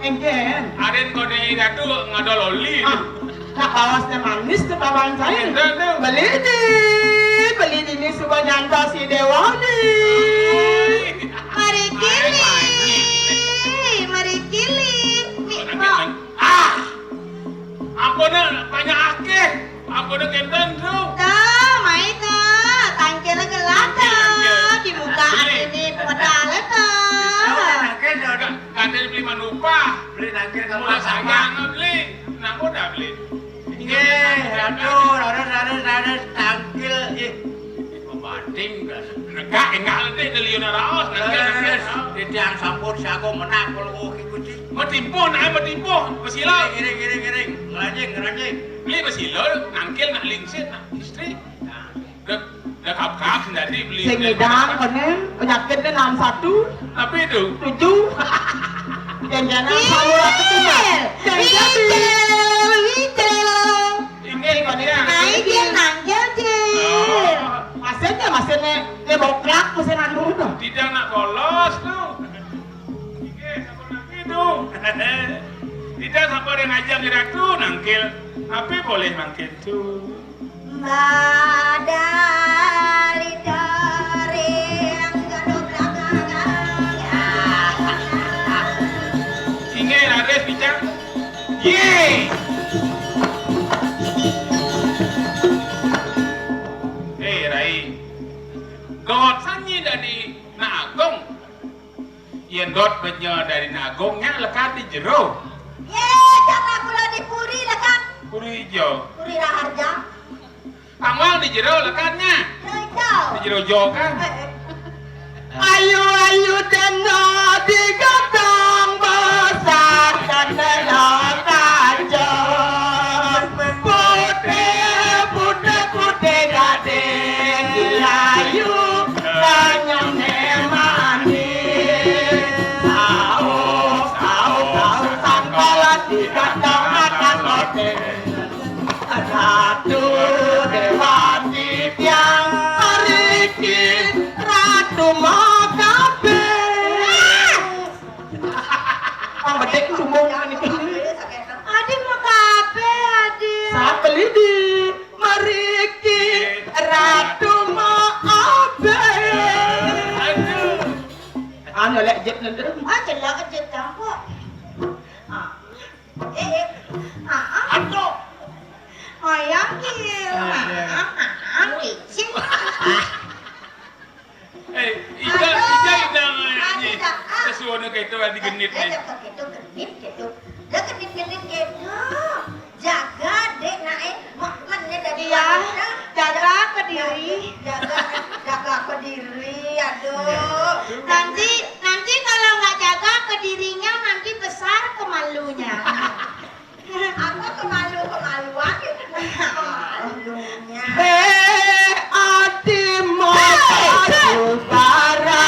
Engken. Aden kode itu ngadololi. Nak kawasnya manis tuh kawan saya. Beli ini suka nyanta si Dewa nih. Mari kili. Aku nak banyak akeh. Aku nak kenten tu. Tuh, mai tuh, tangkil gelada di muka ini modalnya tuh. Kata beli manupa. Beli nangkir kamu Mula sama. sayang beli. Nak mudah beli. Aduh, tangkil. Membanding kan. Enggak nanti dari Raos. Tidak yang sampun siago menang kalau ikuti. Metimpo, Masilo. Giring. Ngeranjing. Beli masilo, nangkil nak lingsit, nak istri. Dah kap nanti beli. Sing ngidang konen penyakitnya 61 Tapi itu 7. Jangan saluran ketumbas. ingin dia. Nangkil cil. Maksudnya boklak mesin anu tuh. Tidak nak bolos tu. Itu. Tidak sampai dia ngajak dia tu nangkil. Tapi boleh nangkil tu. Badali dari yang gaduh Ingin ada bicara. Ye. Rai. God sanyi dari Nagong. Yang God punya dari Nagongnya lekat di jero. cara kula dipuri lah kan. Puri hijau. Puri raharja. Kamu di jero lekatnya. Hijau. Di jero hijau kan. Ayu tenda digadang besar dan kancang. Putih gading dilayu kanyang manis. Saus sangkalan digadang makan roti. Ratu Dewati tiang Ariki Ratu Makabe. Bedek sumungnya ini. Adi mau kape adi. Sapeli di Mariki Ratu Makabe. Anu lek jet nanti. Jelas aja campur. Aduh. Ayam kil. Licin. Ija ini. Sesuatu kayak itu di genit nih. Gitu. Dah genit gitu. Jaga dek naik makmannya dari Jaga ke diri. jaga ke diri. Aduh. Nanti kalau nggak jaga ke dirinya nanti besar kemalunya. Apa kemaluan? Kemalunya. Ati mau bara.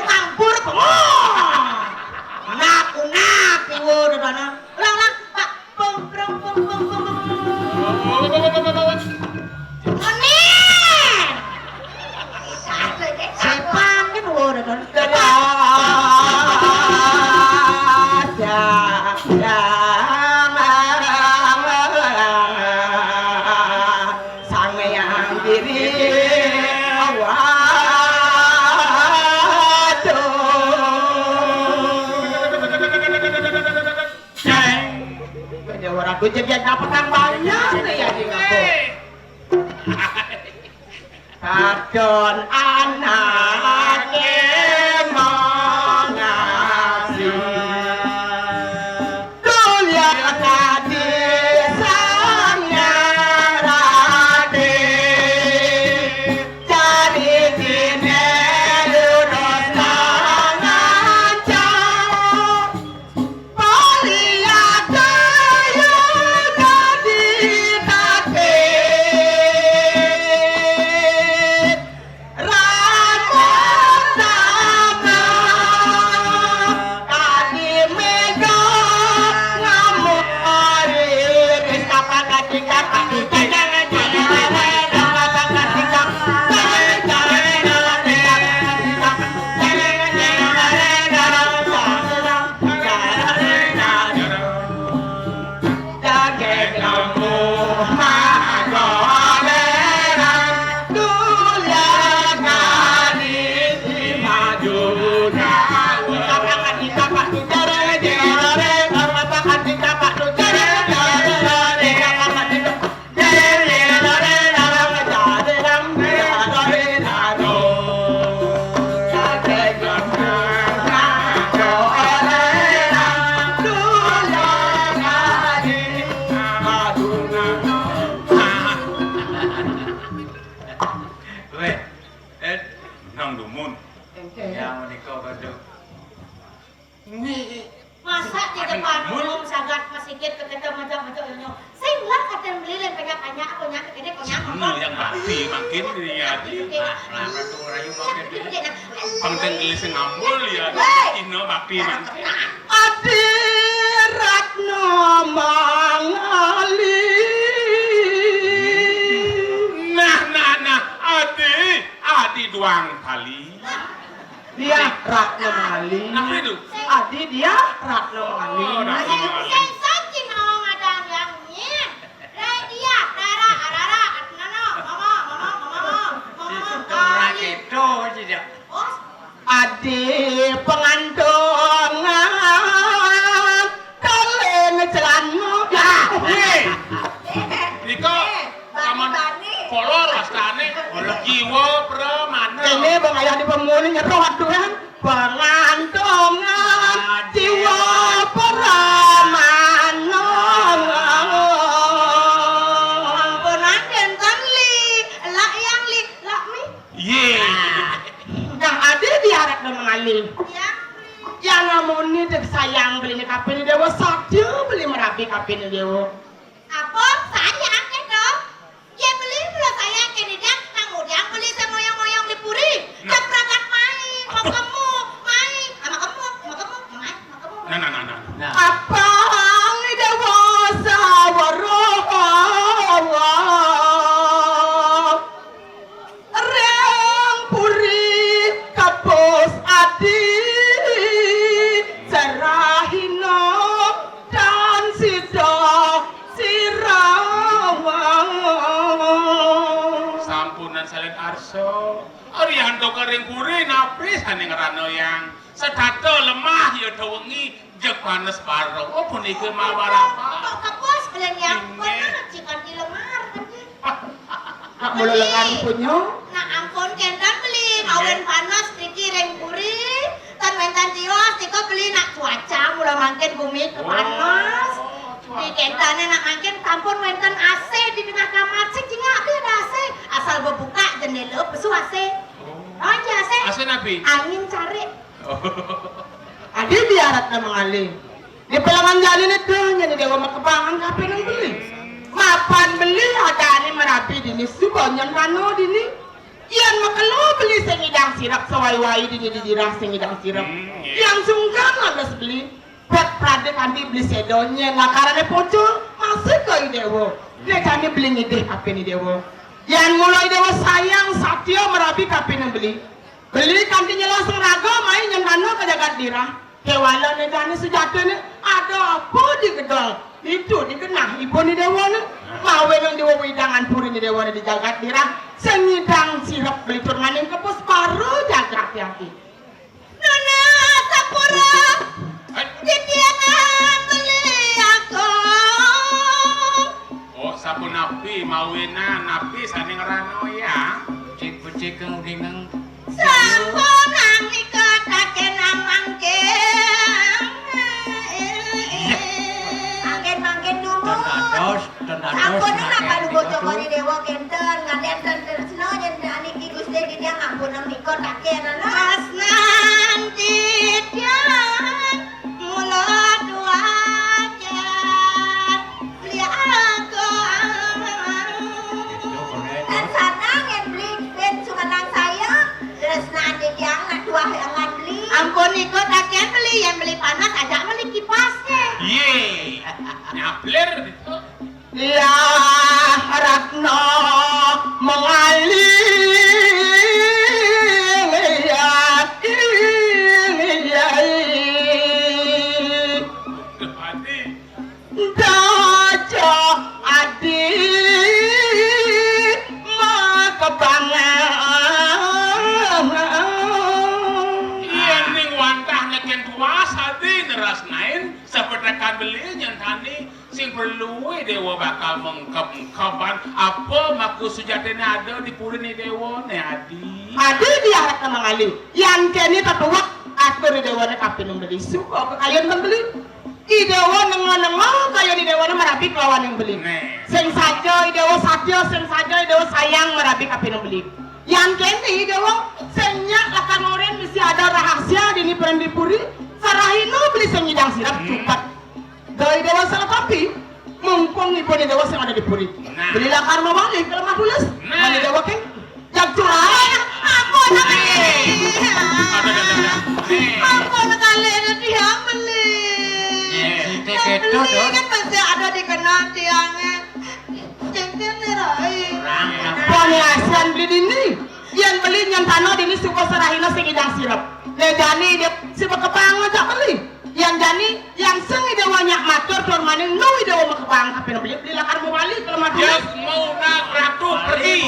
Campur nak udah mana? Ulang Pak. Pung. Onin. Sepan ni udah kan. Sang yang diri orang jadi dapat banyak ya di kampung. Kadon anake mengasihi Tulia tadi sangnya rade Cari dine lurus tangan jauh Polia kayu jadi takut Ya menika badhe. Masa di depan umum sagat masikit keketa macam-macam nyo. Sing lah katen beli lain banyak-banyak aku nyak kene kok nyak. Yang rapi makin dia Lah batu rayu makin. penting sing ngambul ya ino rapi makin. Adi Ratno Mangali. Nah, Adi doang kali. Dia Ratno Mangali. Apa itu? Adi dia Ratno Mangali. Oh, Ratno Mangali. Sing sakin ong adang yang nyen. Dia Dara Arara Atnano mama. Ora kedo tidak. Bos, Adi pengandongan kalian celanmu ya. Niko kaman kolor wastane jiwa premana. Ini bang ayah di pemuli nyeruh aturan pengandongan jiwa peramana. penanden kan li, lak yang li, lak mi. Ye. Yang ada di harap dan mengalir. Yang Yang namun ini dek sayang beli kapin dewa sakit beli merapi kapin dewa. apa saya akan dong? Ya beli pula saya kini dia kemudian beli semoyong-moyong di puri. Jam berangkat main, mau kamu main, sama kamu, main. Nah. Apa ini dewa sawarawa Reng puri kapus adi Sarahino dan sido sirawang. Sampunan salin arso. Arihanto kering kuri napis ane ngerano yang sedato lemah ya dawengi jek panes baro. Oh puniki mawar apa? Kok kapos belian yang benar cikan di lemar kan dia. Nak mulu lengan punya. Nah ampun kendan beli mawen panas dikirim puri. Tan mentan tiwas tiko beli nak cuaca mula mangkin bumi ke panas. Di kentane nak mangkin kampun wenten AC di tengah kamar cek jinga ada AC asal bebuka jendela besu AC. Aja AC. Asa nabi. Angin cari. Adi biarat na mengalir. Di pelangan jalan itu jadi dewa makebangan kape nang beli. Mapan beli ada ani merapi dini subonyan kano dini. Iyan makalo beli sengidang sirap sawai-wai dini dirah sengidang sirap. Yang sungkan alas beli. Pet pradek andi beli sedonya lah karena pocong masih kau dewa. Dia kami beli ngide kape ni dewa. Yang mulai dewa sayang satyo merapi kape nang beli. Beli kantinya langsung raga main yang kano ke jagat dirah. Kewalan ni jani sejata ni ada apa di gedong itu dikenah ibu ni dewa ni mawe yang dewa widangan puri ni dewa ni di jagat dirah sengidang sirap beli turmaning kepus baru jaga hati-hati. Nona Sapura Didiangan beli aku. Oh sapu napi mawena napi sane ngerano ya. Cik-cik kang dineng. Sampunang ikat akenang angken. Angken dulu. Tenados. Sampun napa lu bocok ni dewa kenten ngaden tresno yen aniki Gusti dia ngampunang ikut akenan. Asnan didian mula dua jan beli aku. Dan sanang yang beli ben sumanang saya tresnan didian dua yang beli. Ampun ikut aken beli yang beli panas ajak beli kipasnya. Ye. Nyapler itu. Ya Ratno mengalir ya Adi. Dajo adi makebangan. Iya ning wantah nyeken tuas adi nerasnain sepetekan beli nyentani sing perlu dewa bakal mengkep-kepan apa maku sujatena ada di puri ni dewa ne adi. Adi dia harap mengalir. Yang kini tertuak atur di dewa ni kapin membeli suka kalian membeli. I dewa nengo-nengo kayo di dewa ni merapi kelawan yang beli. Nih. Sing saja i dewa satyo, sing saja i dewa sayang merapi kapin membeli. Yang kini i dewa senyak lakan oren yang dipuri sarahino beli sengidang sirap cepat dari dewa salah tapi mumpung ibu di dewa yang ada di puri belilah karma balik kalau mah tulis balik dewa keng jak curang Ampun kali ini dia beli. Beli kan pasti ada di kena tiangnya. Cengkeh nih Rai. poni asian beli dini yang beli yang tanah dini suka sarahino sengidang sirap nejani dia siapa kepangan tak beli yang jani yang sengi dewa nyak matur tur maning nui dewa makepang kapin belilah karma balik kalau mah Dia tulis mau nak ratu pergi.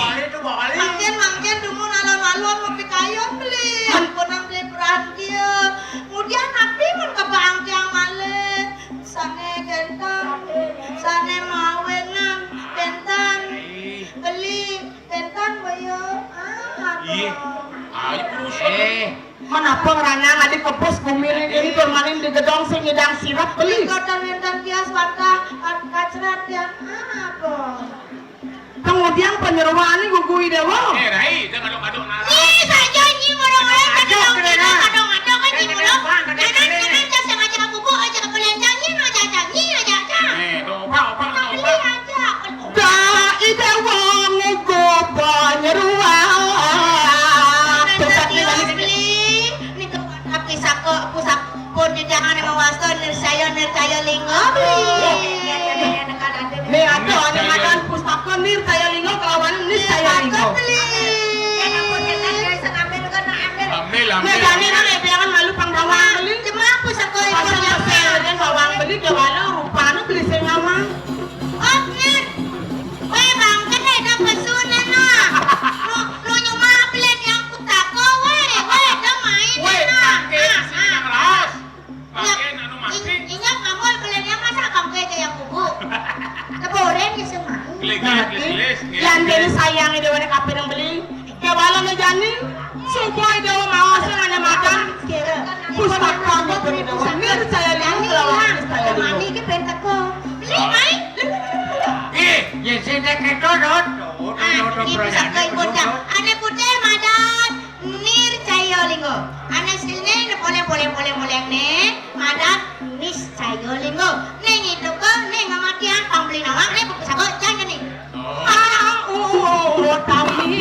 Mangkin dumun alon-alon mau pikayon beli. Ampun beli peran dia. Kemudian nabi mun ke bangkiang male. Sane gentang, sane mawenan, bentan. Beli bentan bayo. Iya. Ayo terus. Mana pengeranang adik kepus kumiring ini tur maning di gedong sengidang sirap beli Kotan bentan kias warga kacrat yang apa? kemudian penyeruan ini gugui dewa Rai, jangan aduk-aduk nara. Ih, saja nyi ngorong-ngorong kadang-kadang kan nyi ngorong. Kanan jas yang aja bubuk aja kebelian janji aja. Opa. Beli aja. dai dewa ngugu penyeruan pusat Nanti nih beli. Nih tuh tapi pusat pun di jangan emang wasto nircaya linggo beli. nih ada ada pustaka nir saya linggo kelawan nir saya linggo Ambil. nih jani nang ebeangan malu panggawang beli Cuma pusat kau itu pasal yang pasal dan bawang beli kewala rupanya beli sengawang Oh, Nir. Weh, bang, kan ada pesunan nah. Lu nyuma belian yang kutako, weh, dah main nah. Ingat kamu belian yang masa kamu kayak yang bubuk. Keboren ya semua. yang jadi sayang dewa nek kapin yang beli kewala nih jani supaya dewa mau sengaja makan pustaka nih dewa nir saya linggo kelawan nir saya linggo Mami ke pentako. Beli, mai. Ya sini kedodot. Ini pusat kau ikutnya. Ane putih madat. Nir cayo linggo. Ane silne boleh nih. Madat nis cayo linggo. Neng itu kok neng ngamatian pambeli nawang neng pusat kau jangan nih. Kami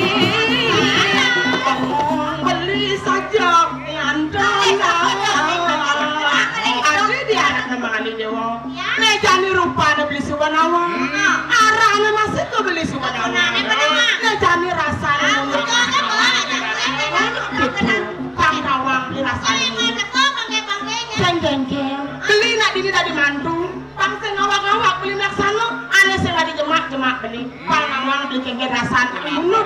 beli saja ngandana ada di anak nama Ali Dewa nejani rupanya beli subanawa arahnya masih ke beli subanawa nejani rasanya pangkawang di rasanya jeng-jeng beli nak dini tadi mantu pang ngawak-ngawak beli laksana aneh saya di jemak beli pangawang beli kengge rasan menurut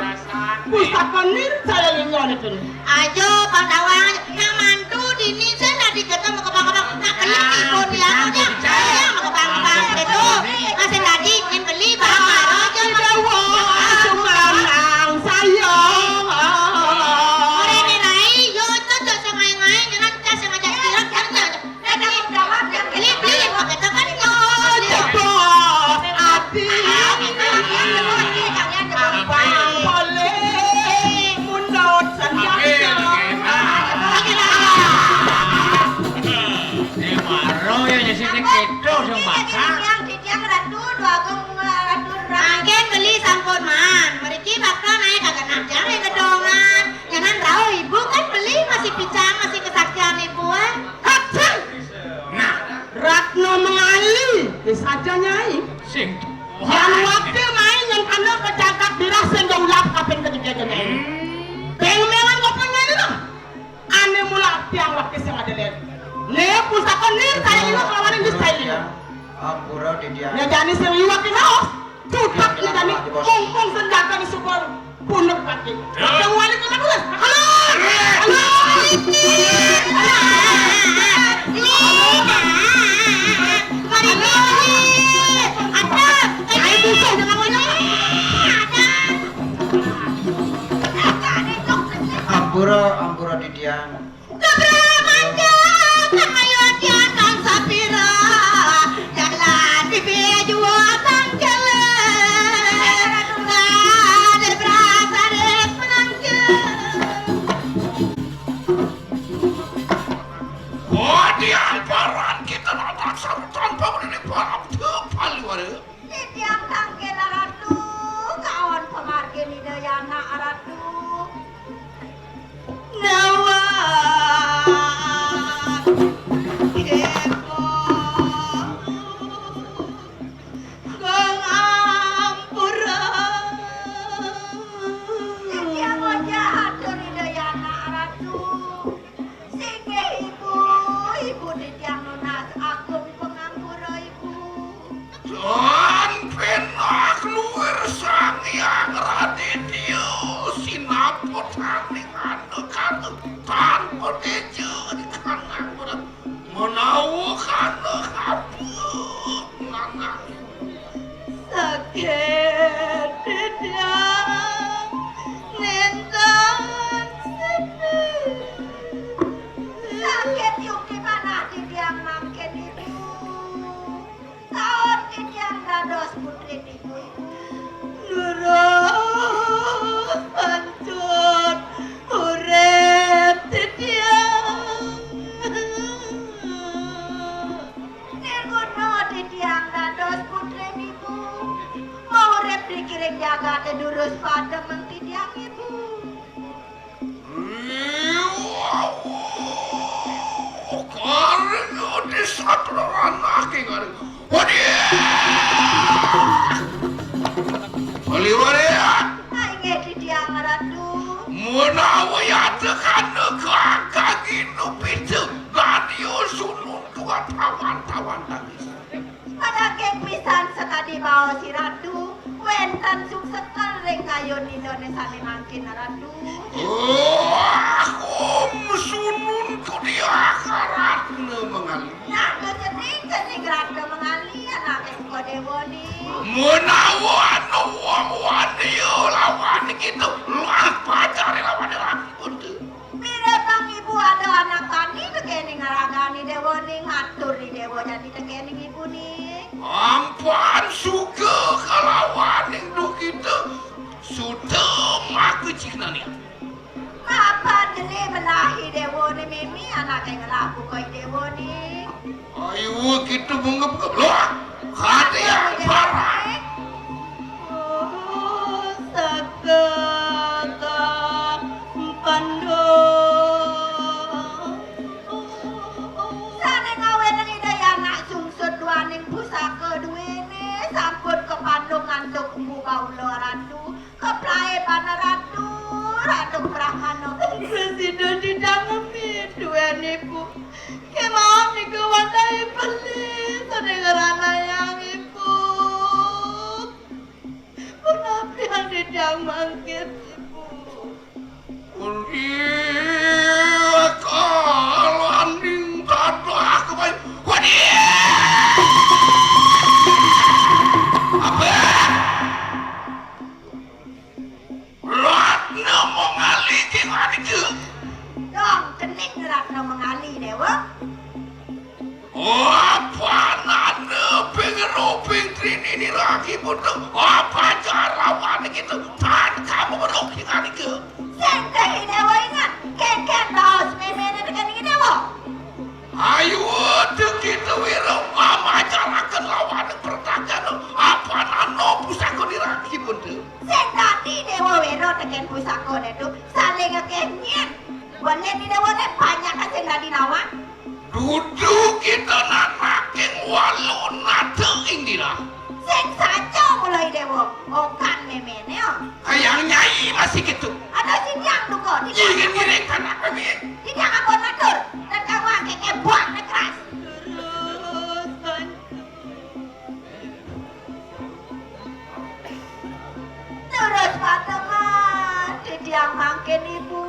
pustaka nir saya linggo itu Ajo pandawang yang mantu dini saya di ketemu kebang-kebang nak beli pun ya aja saya mau kebang-kebang itu masih tadi ingin beli bang aja dewa sumanang sayang Ore ni rai yo toto sengai-ngai jangan cas sengaja silat jangan ada jawab yang beli pakai tekan yo cepot hati boleh mundur sanjang Maro ya sini kedo sembasa. Makin beli sampun man, mereka bakal naik kagak nanjang yang gedongan. Jangan tahu ibu kan beli masih picang masih kesaksian ibu Hatsang Ratno mengali saja nyai Sing. yang wakil main yang kena kecakap dirasa jauhlap kapin ketiga nyai pengemelan kopinya ini dong aneh mula tiang wakil yang ada lihat nih pusaka nir saya ini kelawanin di saya Ampura di dia. ya jani sing liwat ki naos tutak ki jani kongkong senjata di subur punek pakai yang wali kena tulis halo Ampura di dia. terus pada mentidiang ibu. Karena di satu anak yang waduh, Oliwaria, Aing didiang ratu. menawa ya tekan kakak gitu pintu radio sunun tua tawan tangis. Pada geng pisan sekali bawa si ratu. Wentan sukses reng kayon Indonesia mangkin ratu. Aku sunun ku dia akaratna mengalir. Nah, kening ratu mengalir anak ko dewoni. Menawa anu wani lawan gitu luar pacar lawan laki buntu. Bila bang ibu ada anak tani tekening ngaragani dewoni ngatur di dewo jadi tekening ibu nih. Ampan suka kalawan itu kita sudah maku cikna nih. Apa jeli belahi dewo nih mimi anak yang ngelaku koi dewo nih. Ayo kita mengep loh. Hati yang parah. Oh, sakata pando. Sane ngawe nang idaya anak sungsut duaning pusaka duwene sampun kepandung ngantuk bu kaulo ratu keplae panaratu ratu brahmana presiden didangemi duwene bu kemam niku wadai beli sadengarana yang ibu penapi yang didang mangkit ibu Iya kalau anding tato aku baik. Waduh. Apa? Ratna mengali gimana itu? dong kening ratna mengali dewa Oh, apa nana pengeropeng trini lagi butuh apa cara wana gitu? Tan kamu berok gimana itu? sengkahi dewa ingat keken baos memene tekening dewa Ayo kita wiro mama carakan lawan pertahanan apa nano pusaka diraki buntu. sing tadi dewa wero teken pusaka itu saling ngekenyet boleh di dewa ne banyak kan sing tadi nawa Duduk kita nanakin walun nate indira. sing saja mulai dewa okan memene om Kayak nyai masih gitu. ada sinyang tuh kok Ingin ngiring kan apa min? tidak akan natur dan kamu keke buang keras terus teman didiang mangkin ibu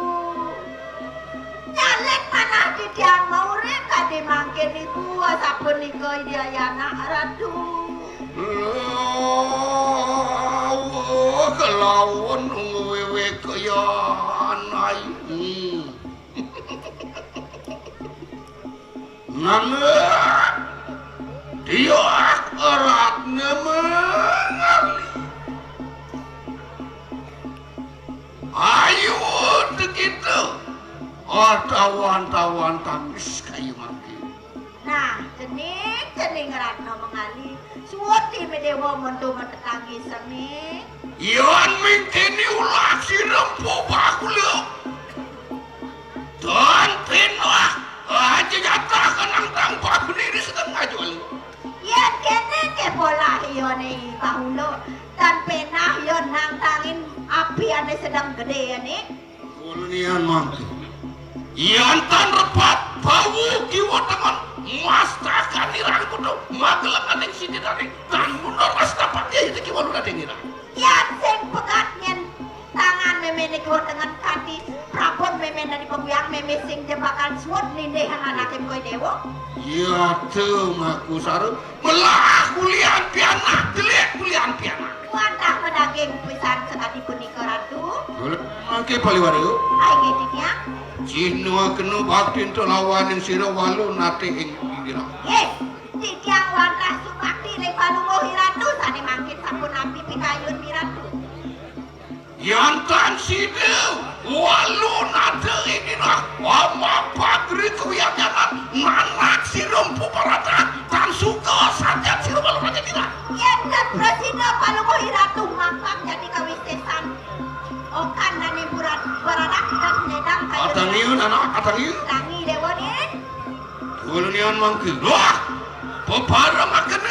nyalek mana didiang mau reka di mangkin ibu asapun nikoi dia anak ratu Kelawan ngewewe kaya anai. Nana dia eratnya mengali. Ayo begitu. Tawan tangis kayu mangki. nah cening ratna mengali suwati medewa mentu mentetangi seni Yan mingkini ulah si rempo bakulu. Dan pindah aja nyatakan ang tang baku diri setengah jual. ya kene ke bola hione paulo dan pena hion nang tangin api ane sedang gede ane Kulunian mangki. Yan tan repat bau kiwa teman mastakan nirang kudo magelangan yang sini dari tan mundur mastapak dia itu kiwa lu nadeng nirang. ya sing pegatnyen tangan memene kiwa dengan kaki prapon memen dari pembuyang meme sing jebakan suwot nindehan anakim koy dewo Ya tuh ngaku saru melah kuliah pianak dilihat kuliah pianak. wantah medaging pisan sekali punika ratu Boleh mangke paliwaru. ai ngediknya Cina kena bakti untuk lawan yang sira walu nate ing dira. ye tiang wantah subakti ning palungo hiratu sane mangkin sampun api pikayun miratu Yantan sideu walu nate ing dira. Wama pagri kuyanan nanak sirum puparata tan suka saja sira walu nate dira. yen kan presiden palungo hiratu mangkak jadi kawisesan anak katang ieu Tangi dewa nih. ulunian mangke wah peparang akan